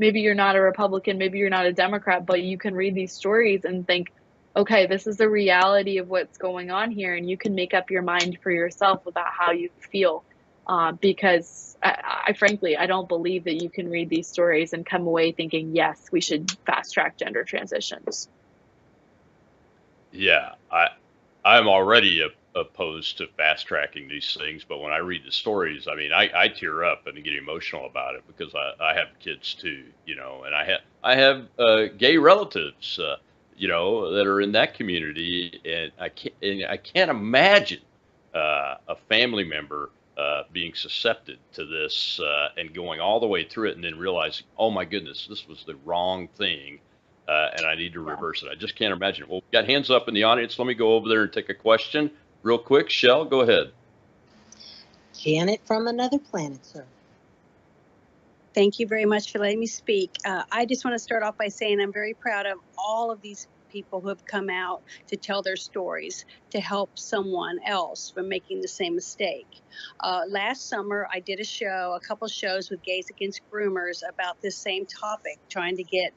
maybe you're not a Republican, maybe you're not a Democrat, but you can read these stories and think, okay, this is the reality of what's going on here. And you can make up your mind for yourself about how you feel. Because I frankly, I don't believe that you can read these stories and come away thinking, yes, we should fast track gender transitions. Yeah, I'm already opposed to fast tracking these things, but when I read the stories, I mean, I tear up and get emotional about it because I have kids too, and I have gay relatives, that are in that community, and I can't imagine a family member being susceptible to this and going all the way through it and then realizing, oh my goodness, this was the wrong thing. And I need to reverse it. I just can't imagine it. Well, we got hands up in the audience. Let me go over there and take a question real quick. Shell, go ahead. Janet from another planet, sir. Thank you very much for letting me speak. I just want to start off by saying I'm very proud of all of these people who have come out to tell their stories to help someone else from making the same mistake. Last summer, I did a couple shows with Gays Against Groomers about this same topic, trying to get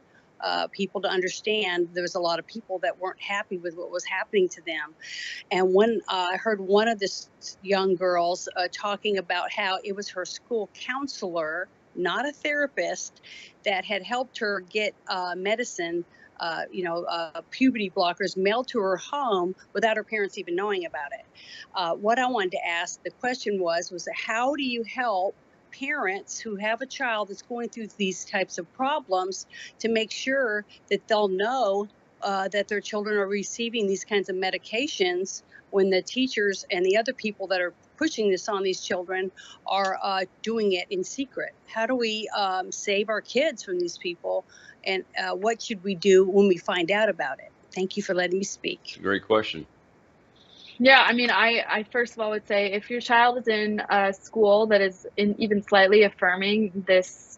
people to understand there was a lot of people that weren't happy with what was happening to them. And when I heard one of the young girls talking about how it was her school counselor, not a therapist, that had helped her get medicine puberty blockers mailed to her home without her parents even knowing about it. What I wanted to ask, the question was how do you help parents who have a child that's going through these types of problems to make sure that they'll know that their children are receiving these kinds of medications when the teachers and the other people that are pushing this on these children are doing it in secret? How do we save our kids from these people? And what should we do when we find out about it? Thank you for letting me speak. Great question. Yeah, I mean, I first of all would say if your child is in a school that is even slightly affirming this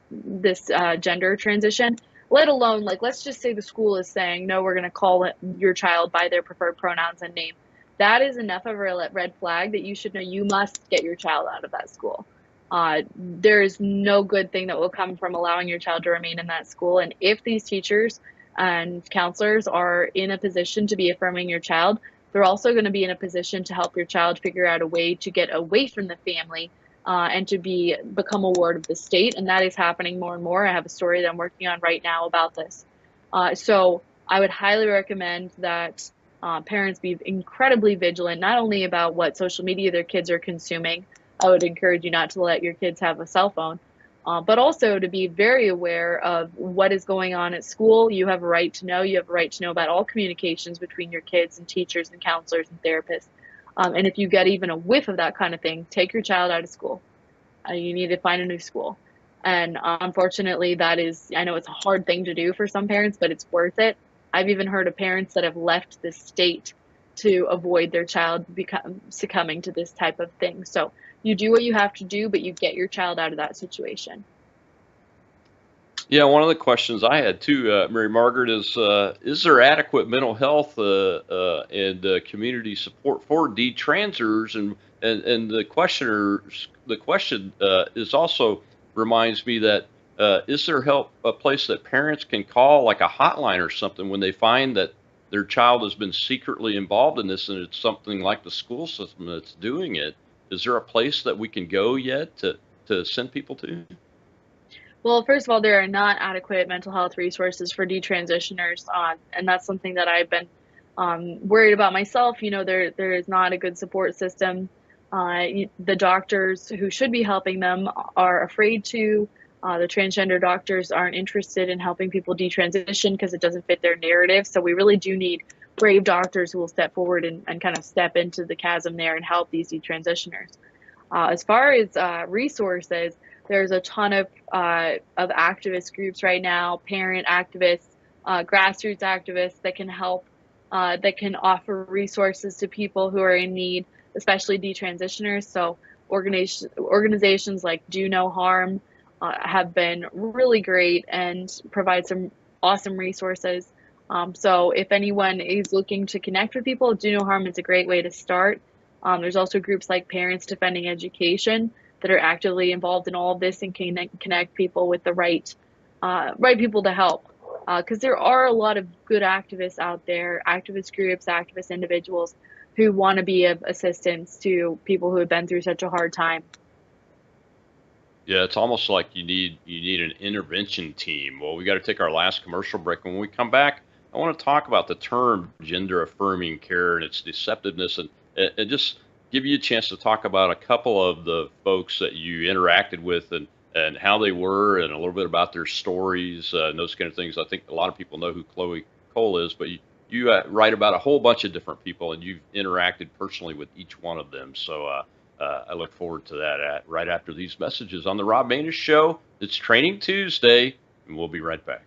gender transition, let alone, like, let's just say the school is saying, no, we're going to call your child by their preferred pronouns and name. That is enough of a red flag that you should know you must get your child out of that school. There is no good thing that will come from allowing your child to remain in that school. And if these teachers and counselors are in a position to be affirming your child, they're also going to be in a position to help your child figure out a way to get away from the family and to become a ward of the state. And that is happening more and more. I have a story that I'm working on right now about this. So I would highly recommend that parents be incredibly vigilant, not only about what social media their kids are consuming. I would encourage you not to let your kids have a cell phone, but also to be very aware of what is going on at school. You have a right to know. You have a right to know about all communications between your kids and teachers and counselors and therapists. And if you get even a whiff of that kind of thing, take your child out of school. You need to find a new school. And unfortunately, I know it's a hard thing to do for some parents, but it's worth it. I've even heard of parents that have left the state to avoid their child succumbing to this type of thing. So you do what you have to do, but you get your child out of that situation. Yeah, one of the questions I had too, Mary Margaret, is there adequate mental health and community support for detransers? And the question is also reminds me that is there a place that parents can call, like a hotline or something, when they find that their child has been secretly involved in this and it's something like the school system that's doing it? Is there a place that we can go yet to send people to? Well, first of all, there are not adequate mental health resources for detransitioners, and that's something that I've been worried about myself. There is not a good support system. The doctors who should be helping them are afraid to. The transgender doctors aren't interested in helping people detransition because it doesn't fit their narrative. So we really do need brave doctors who will step forward and kind of step into the chasm there and help these detransitioners. As far as resources, there's a ton of activist groups right now, parent activists, grassroots activists that can help, that can offer resources to people who are in need, especially detransitioners. So organizations like Do No Harm have been really great and provide some awesome resources. So if anyone is looking to connect with people, Do No Harm is a great way to start. There's also groups like Parents Defending Education that are actively involved in all of this and can connect people with the right people to help. Because there are a lot of good activists out there, activist groups, activist individuals who want to be of assistance to people who have been through such a hard time. Yeah, it's almost like you need an intervention team. Well, we got to take our last commercial break. When we come back, I want to talk about the term gender affirming care and its deceptiveness, and just give you a chance to talk about a couple of the folks that you interacted with and how they were, and a little bit about their stories and those kind of things. I think a lot of people know who Chloe Cole is, but you write about a whole bunch of different people, and you've interacted personally with each one of them. So I look forward to that right after these messages on the Rob Maness Show. It's Training Tuesday, and we'll be right back.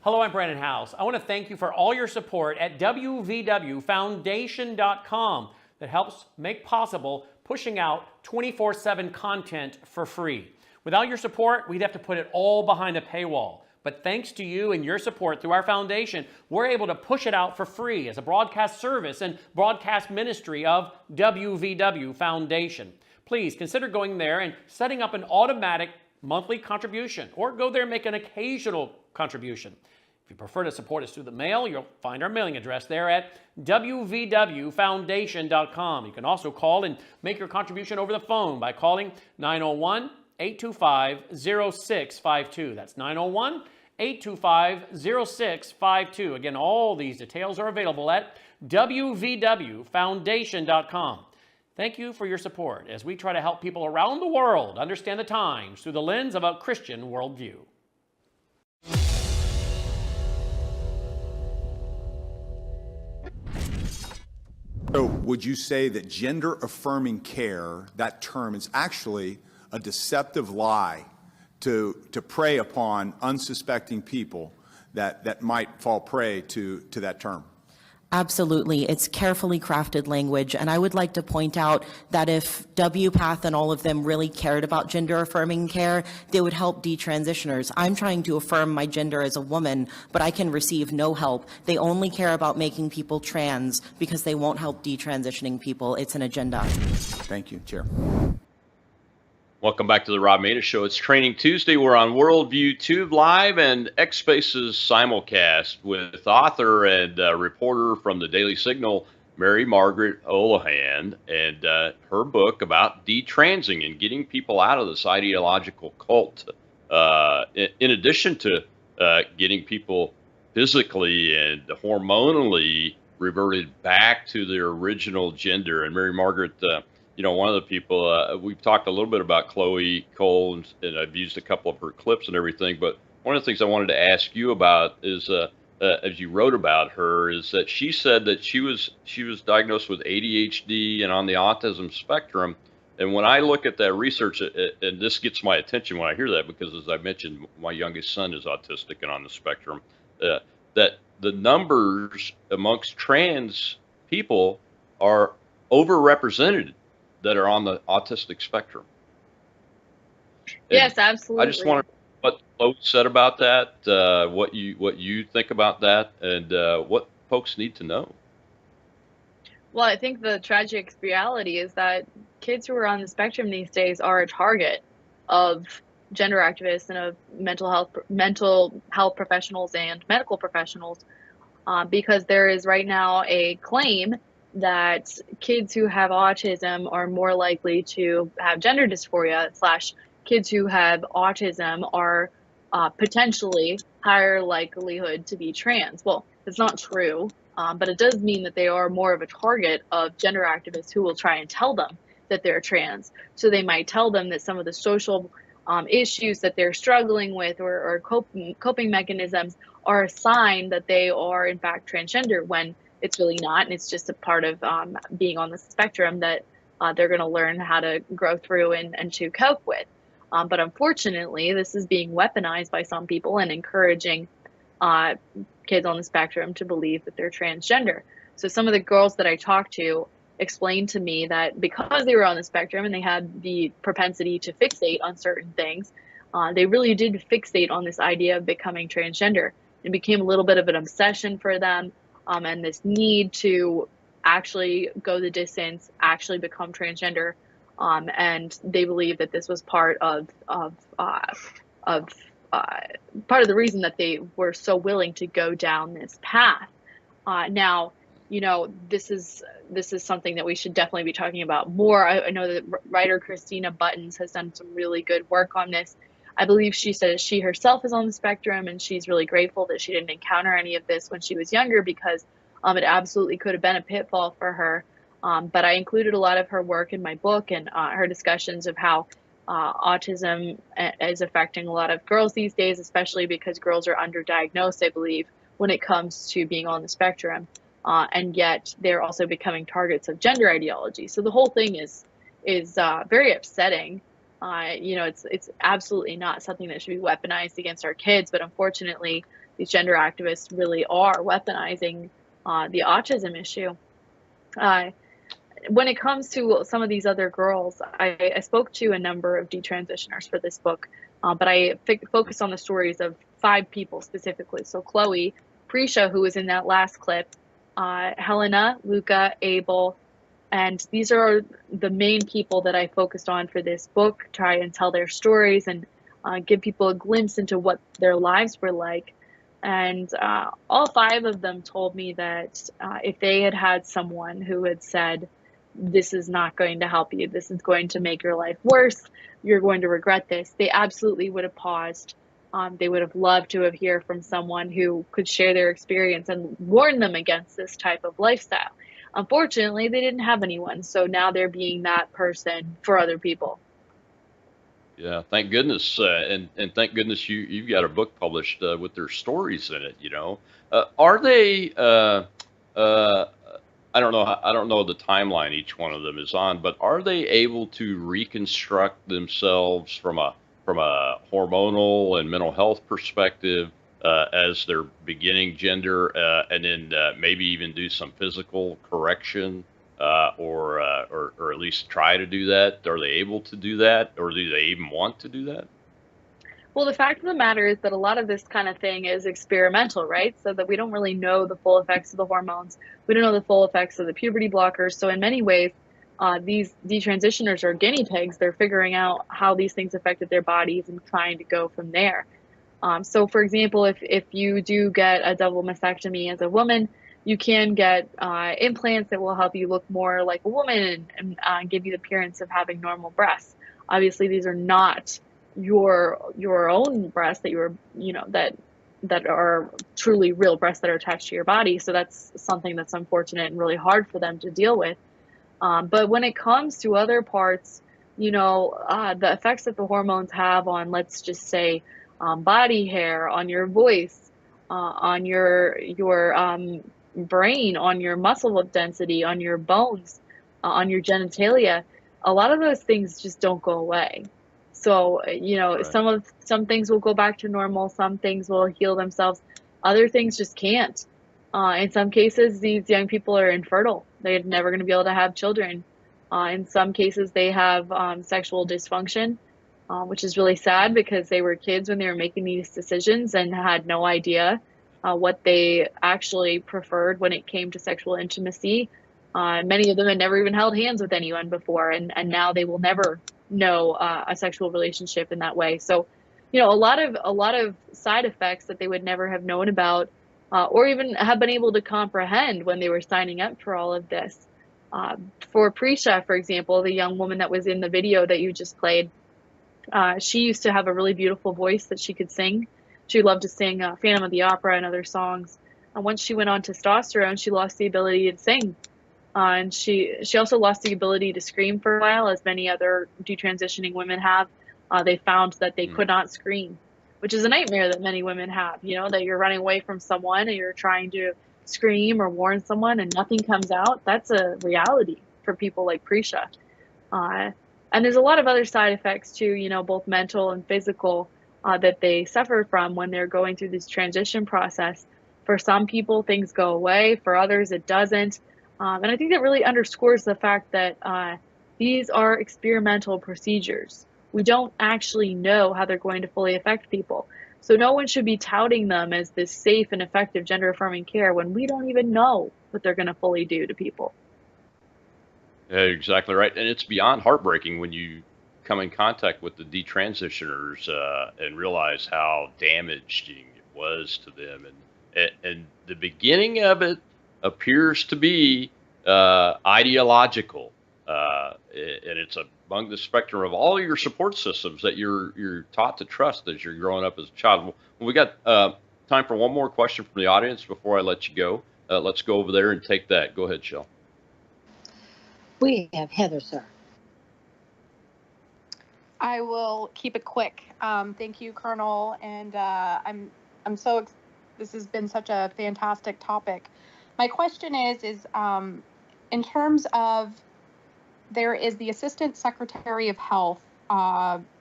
Hello, I'm Brandon House. I want to thank you for all your support at wvwfoundation.com that helps make possible pushing out 24/7 content for free. Without your support, we'd have to put it all behind a paywall. But thanks to you and your support through our foundation, we're able to push it out for free as a broadcast service and broadcast ministry of WVW Foundation. Please consider going there and setting up an automatic monthly contribution, or go there and make an occasional contribution. If you prefer to support us through the mail, you'll find our mailing address there at wvwfoundation.com. You can also call and make your contribution over the phone by calling 901-825-0652. That's 901-825-0652. Again, all these details are available at wvwfoundation.com. Thank you for your support as we try to help people around the world understand the times through the lens of a Christian worldview. So would you say that gender-affirming care, that term, is actually a deceptive lie to prey upon unsuspecting people that might fall prey to that term? Absolutely. It's carefully crafted language. And I would like to point out that if WPATH and all of them really cared about gender affirming care, they would help detransitioners. I'm trying to affirm my gender as a woman, but I can receive no help. They only care about making people trans because they won't help detransitioning people. It's an agenda. Thank you, Chair. Welcome back to the Rob Maness Show. It's Training Tuesday. We're on Worldview Tube Live and X Spaces simulcast with author and reporter from the Daily Signal, Mary Margaret Olohan, and her book about detransing and getting people out of this ideological cult. In addition to getting people physically and hormonally reverted back to their original gender. And Mary Margaret, one of the people, we've talked a little bit about Chloe Cole, and I've used a couple of her clips and everything, but one of the things I wanted to ask you about is, as you wrote about her, is that she said that she was diagnosed with ADHD and on the autism spectrum. And when I look at that research, and this gets my attention when I hear that, because as I mentioned, my youngest son is autistic and on the spectrum, that the numbers amongst trans people are overrepresented that are on the autistic spectrum. Yes, absolutely. I just want to what Chloe said about that, what you think about that, and what folks need to know. Well, I think the tragic reality is that kids who are on the spectrum these days are a target of gender activists and of mental health professionals and medical professionals, because there is right now a claim that kids who have autism are more likely to have gender dysphoria / kids who have autism are potentially higher likelihood to be trans. Well, it's not true, but it does mean that they are more of a target of gender activists who will try and tell them that they're trans. So they might tell them that some of the social issues that they're struggling with or coping mechanisms are a sign that they are in fact transgender, when it's really not, and it's just a part of being on the spectrum that they're going to learn how to grow through and to cope with. But unfortunately, this is being weaponized by some people and encouraging kids on the spectrum to believe that they're transgender. So some of the girls that I talked to explained to me that because they were on the spectrum and they had the propensity to fixate on certain things, they really did fixate on this idea of becoming transgender. It became a little bit of an obsession for them. And this need to actually go the distance, actually become transgender, and they believe that this was part of the reason that they were so willing to go down this path. Now, this is something that we should definitely be talking about more. I know that writer Christina Buttons has done some really good work on this. I believe she says she herself is on the spectrum, and she's really grateful that she didn't encounter any of this when she was younger, because it absolutely could have been a pitfall for her. But I included a lot of her work in my book, and her discussions of how autism is affecting a lot of girls these days, especially because girls are underdiagnosed, I believe, when it comes to being on the spectrum. And yet they're also becoming targets of gender ideology. So the whole thing is very upsetting. It's absolutely not something that should be weaponized against our kids, but unfortunately, these gender activists really are weaponizing the autism issue. When it comes to some of these other girls, I spoke to a number of detransitioners for this book, but I focused on the stories of 5 people specifically. So Chloe, Prisha, who was in that last clip, Helena, Luca, Abel, and these are the main people that I focused on for this book, try and tell their stories and give people a glimpse into what their lives were like. And all 5 of them told me that if they had had someone who had said, this is not going to help you, this is going to make your life worse, you're going to regret this, they absolutely would have paused. They would have loved to have heard from someone who could share their experience and warn them against this type of lifestyle. Unfortunately, they didn't have anyone, so now they're being that person for other people. Yeah, thank goodness, and thank goodness you've got a book published with their stories in it. Are they? I don't know. I don't know the timeline each one of them is on, but are they able to reconstruct themselves from a hormonal and mental health perspective as they're beginning gender, and then maybe even do some physical correction? Or at least try to do that? Are they able to do that, or do they even want to do that? Well, the fact of the matter is that a lot of this kind of thing is experimental, right? So that we don't really know the full effects of the hormones. We don't know the full effects of the puberty blockers. So in many ways, these detransitioners are guinea pigs. They're figuring out how these things affected their bodies and trying to go from there. So for example, if you do get a double mastectomy as a woman, you can get implants that will help you look more like a woman and give you the appearance of having normal breasts. Obviously, these are not your own breasts that are truly real breasts that are attached to your body. So that's something that's unfortunate and really hard for them to deal with. But when it comes to other parts, the effects that the hormones have on, let's just say, body hair, on your voice, on your brain, on your muscle density, on your bones, on your genitalia, a lot of those things just don't go away. So, Right. some things will go back to normal, some things will heal themselves, other things just can't. In some cases, these young people are infertile. They're never going to be able to have children. In some cases, they have sexual dysfunction, which is really sad because they were kids when they were making these decisions and had no idea what they actually preferred when it came to sexual intimacy. Many of them had never even held hands with anyone before, and now they will never know a sexual relationship in that way. So, a lot of side effects that they would never have known about, or even have been able to comprehend when they were signing up for all of this. For Prisha, for example, the young woman that was in the video that you just played, she used to have a really beautiful voice that she could sing. She loved to sing Phantom of the Opera and other songs. And once she went on testosterone, she lost the ability to sing. And she also lost the ability to scream for a while, as many other detransitioning women have. They found that they could not scream, which is a nightmare that many women have, that you're running away from someone and you're trying to scream or warn someone and nothing comes out. That's a reality for people like Prisha. And there's a lot of other side effects too, both mental and physical, that they suffer from when they're going through this transition process. For some people, things go away. For others, it doesn't. And I think that really underscores the fact that these are experimental procedures. We don't actually know how they're going to fully affect people. So no one should be touting them as this safe and effective gender-affirming care when we don't even know what they're going to fully do to people. Yeah, exactly right. And it's beyond heartbreaking when you come in contact with the detransitioners and realize how damaging it was to them. And the beginning of it appears to be ideological, and it's among the spectrum of all your support systems that you're taught to trust as you're growing up as a child. Well, we got time for one more question from the audience before I let you go. Let's go over there and take that. Go ahead, Shell. We have Heather, sir. I will keep it quick. Thank you, Colonel, and this has been such a fantastic topic. My question is in terms of, there is the Assistant Secretary of Health,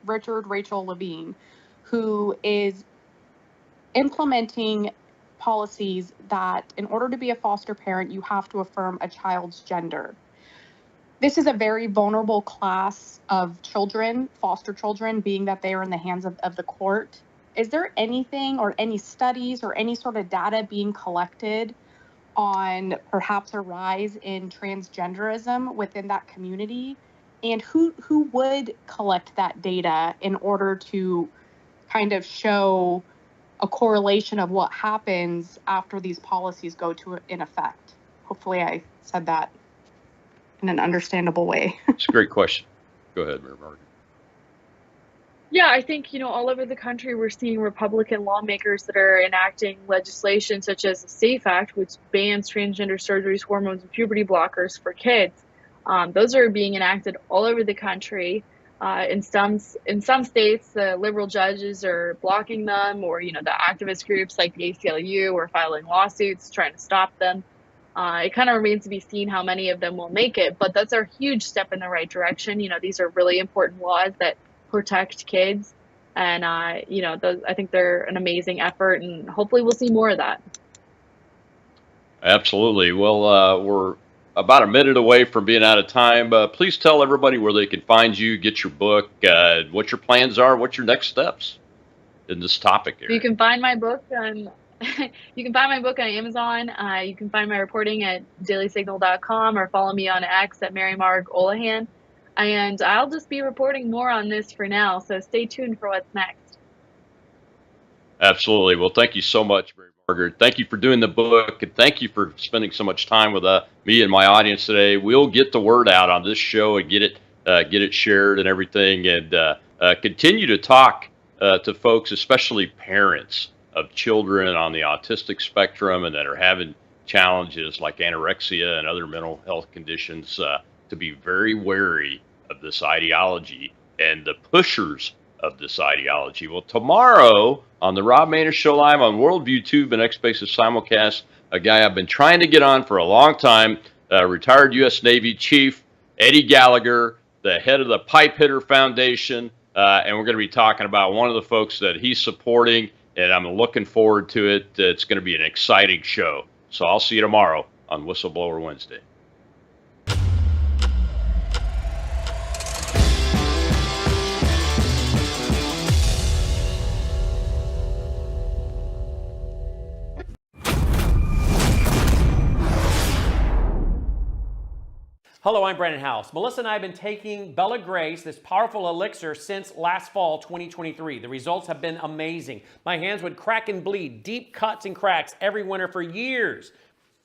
Rachel Levine, who is implementing policies that in order to be a foster parent, you have to affirm a child's gender. This is a very vulnerable class of children, foster children, being that they are in the hands of the court. Is there anything or any studies or any sort of data being collected on perhaps a rise in transgenderism within that community? And who would collect that data in order to kind of show a correlation of what happens after these policies go in effect. Hopefully I said that in an understandable way. It's a great question. Go ahead, Mayor Margaret. Yeah, I think, all over the country, we're seeing Republican lawmakers that are enacting legislation such as the SAFE Act, which bans transgender surgeries, hormones, and puberty blockers for kids. Those are being enacted all over the country. In some states, the liberal judges are blocking them, or, the activist groups like the ACLU are filing lawsuits trying to stop them. It kind of remains to be seen how many of them will make it, but that's a huge step in the right direction. These are really important laws that protect kids, and I think they're an amazing effort, and hopefully we'll see more of that. Absolutely. Well, we're about a minute away from being out of time. Please tell everybody where they can find you, get your book, what your plans are, what your next steps in this topic area. You can find my book on Amazon. You can find my reporting at dailysignal.com, or follow me on X at Mary Marg Olahan. And I'll just be reporting more on this for now, so stay tuned for what's next. Absolutely. Well, thank you so much, Mary Margaret. Thank you for doing the book, and thank you for spending so much time with me and my audience today. We'll get the word out on this show and get it shared and everything, and continue to talk to folks, especially parents of children on the autistic spectrum and that are having challenges like anorexia and other mental health conditions, to be very wary of this ideology and the pushers of this ideology. Well, tomorrow on the Rob Maness Show Live on Worldview Tube and X-Spaces simulcast, a guy I've been trying to get on for a long time, retired U.S. Navy Chief Eddie Gallagher, the head of the Pipe Hitter Foundation, and we're going to be talking about one of the folks that he's supporting, and I'm looking forward to it. It's going to be an exciting show. So I'll see you tomorrow on Whistleblower Wednesday. Hello, I'm Brandon House. Melissa and I have been taking Bella Grace, this powerful elixir, since last fall, 2023. The results have been amazing. My hands would crack and bleed, deep cuts and cracks every winter for years.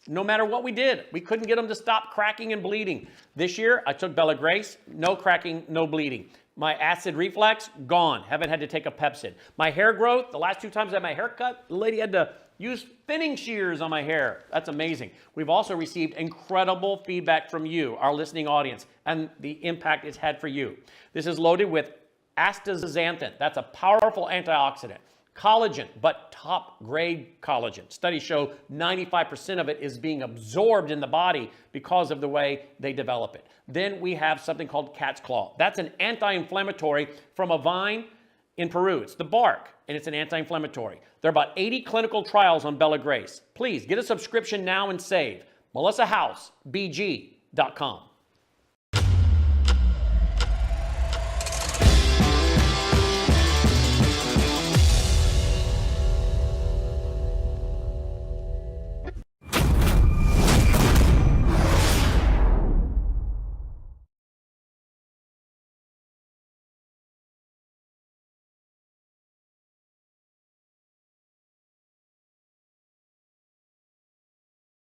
No matter what we did, we couldn't get them to stop cracking and bleeding. This year, I took Bella Grace, no cracking, no bleeding. My acid reflux, gone. Haven't had to take a Pepsid. My hair growth, the last 2 times I had my hair cut, the lady had to use thinning shears on my hair. That's amazing. We've also received incredible feedback from you, our listening audience, and the impact it's had for you. This is loaded with astaxanthin. That's a powerful antioxidant. Collagen, but top grade collagen. Studies show 95% of it is being absorbed in the body because of the way they develop it. Then we have something called cat's claw. That's an anti-inflammatory from a vine in Peru. It's the bark, and it's an anti-inflammatory. There are about 80 clinical trials on Bella Grace. Please get a subscription now and save. MelissaHousebg.com.